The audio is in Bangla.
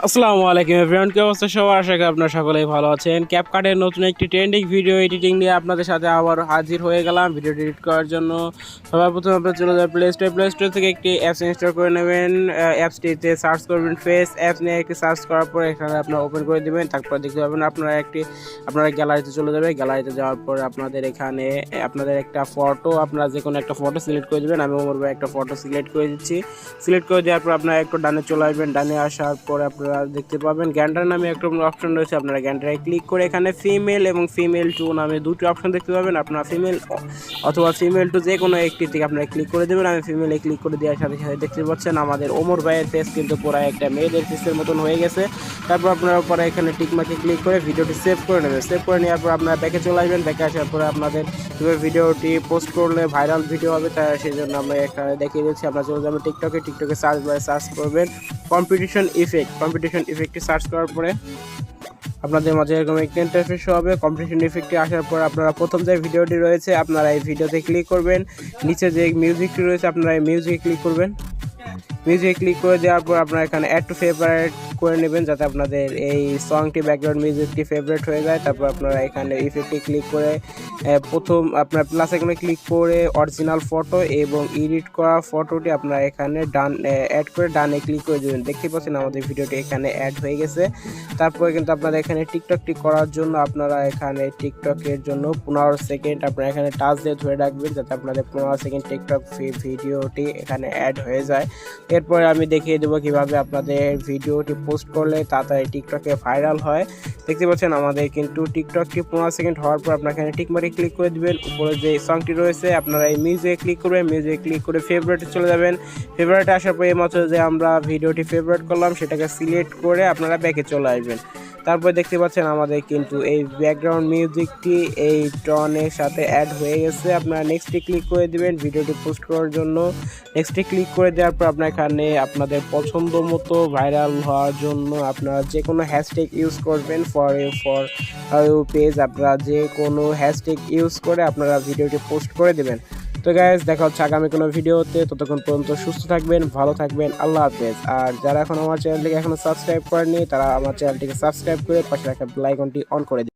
আসসালামু আলাইকুম এভরিওয়ান, কি অবস্থা সবার? আশা করি আপনারা সকলেই ভালো আছেন। ক্যাপকাটের নতুন একটি ট্রেন্ডিং ভিডিও এডিটিং নিয়ে আপনাদের সাথে আবার হাজির হয়ে গেলাম ভিডিও এডিট করার জন্য। সবার প্রথমে আপনারা চলে যাবেন প্লে স্টোর থেকে একটি অ্যাপস ইনস্টল করে নেবেন। অ্যাপসটিতে সার্চ করবেন ফেস অ্যাপস নিয়ে একটি সার্চ করার পরে এখানে আপনারা ওপেন করে দেবেন। তারপর দেখতে পাবেন আপনারা গ্যালারিতে চলে যাবেন। গ্যালারিতে যাওয়ার পরে আপনাদের এখানে আপনাদের একটা ফটো, আপনারা যে কোনো একটা ফটো সিলেক্ট করে দেবেন। আমি ওমর ভাই একটা ফটো সিলেক্ট করে দিচ্ছি। সিলেক্ট করে দেওয়ার পর আপনারা একটু ডানে চলে আসবেন। ডানে আসার পরে আপনারা দেখতে পাবেন গ্যান্ডার নামে একটা অপশন রয়েছে। আপনারা গ্যান্ডারে ক্লিক করে এখানে ফিমেল এবং ফিমেল টু নামে দুটি অপশন দেখতে পাবেন। আপনারা ফিমেল অথবা ফিমেল টু যে কোনো একটি থেকে আপনারা ক্লিক করে দেবেন। আমি ফিমেলে ক্লিক করে দেওয়ার সাথে সাথে দেখতে পাচ্ছেন আমাদের ওমর ভাইয়ের ফেস কিন্তু পুরো একটা মেয়েদের ফেসের মতন হয়ে গেছে। তারপর আপনারা পরে এখানে টিকমার্কে ক্লিক করে ভিডিওটি সেভ করে নেবেন। সেভ করে নেওয়ার পর আপনারা ব্যাকে চলে আসবেন। ব্যাকে আসার পরে আপনাদের ভিডিওটি পোস্ট করলে ভাইরাল ভিডিও হবে, তাই সেই জন্য আমরা এখানে দেখিয়ে দিচ্ছি। আপনারা চলে যাবেন টিকটকে সার্চ করবেন কম্পিটিশন ইফেক্টটি সার্চ করার পরে আপনাদের মাঝে এরকম একটি ইন্টারফেস হবে। কম্পিটিশন ইফেক্টে আসার পর আপনারা প্রথম যে ভিডিওটি রয়েছে আপনারা এই ভিডিওতে ক্লিক করবেন। নিচে যে মিউজিকটি রয়েছে আপনারা এই মিউজিকে ক্লিক করবেন। মিউজিকে ক্লিক করে দেওয়ার পর আপনারা এখানে অ্যাড টু ফেভারিট করে নেবেন, যাতে আপনাদের এই সংটি ব্যাকগ্রাউন্ড মিউজিকটি ফেভারিট হয়ে যায়। তারপর আপনারা এখানে ইফেক্টে ক্লিক করে প্রথম আপনার প্লাস এখানে ক্লিক করে অরিজিনাল ফটো এবং এডিট করা ফটোটি আপনারা এখানে অ্যাড করে ডানে ক্লিক করে দেবেন। দেখতে পাচ্ছেন আমাদের ভিডিওটি এখানে অ্যাড হয়ে গেছে। তারপরে কিন্তু আপনারা এখানে টিকটকটি করার জন্য আপনারা এখানে টিকটকের জন্য 15 সেকেন্ড আপনারা এখানে টাচ দিয়ে ধরে রাখবেন, যাতে আপনাদের 15 সেকেন্ড টিকটক ভিডিওটি এখানে অ্যাড হয়ে যায়। এরপরে আমি দেখিয়ে দেবো কিভাবে আপনাদের ভিডিওটি পোস্ট করলে তাড়াতাড়ি টিকটকে ভাইরাল হয়। দেখতে পাচ্ছেন আমাদের কিন্তু টিকটকটি 15 সেকেন্ড হওয়ার পর আপনারা এখানে টিকমার্কে ক্লিক করে দিবেন। উপরে যে সংটি রয়েছে আপনারা এই মিউজিকে ক্লিক করবেন। মিউজিকে ক্লিক করে ফেভারিটে চলে যাবেন। ফেভারিটে আসার পর এইমাত্র যে আমরা ভিডিওটি ফেভারিট করলাম সেটাকে সিলেক্ট করে আপনারা ব্যাকে চলে আসবেন। তারপর দেখতে পাচ্ছেন আমাদের কিন্তু এই ব্যাকগ্রাউন্ড মিউজিকটি এই টনের সাথে অ্যাড হয়ে গেছে। আপনারা নেক্সটে ক্লিক করে দিবেন ভিডিওটি পোস্ট করার জন্য। নেক্সটে ক্লিক করে দেওয়ার পর আপনার এখানে আপনাদের পছন্দ মতো ভাইরাল হওয়ার জন্য আপনারা যে কোনো হ্যাশট্যাগ ইউজ করবেন। ফর ইউ পেজ আপনারা যে কোনো হ্যাশট্যাগ ইউজ করে আপনারা ভিডিওটি পোস্ট করে দেবেন। তো গাইস, দেখা হচ্ছে আগামী কোনো ভিডিওতে। ততক্ষণ পর্যন্ত সুস্থ থাকবেন, ভালো থাকবেন, আল্লাহ হাফেজ। আর যারা এখন আমার চ্যানেলটিকে এখনো সাবস্ক্রাইব করেননি তারা আমার চ্যানেলটিকে সাবস্ক্রাইব করে পাশে রাখা বেল আইকনটি অন করে দিন।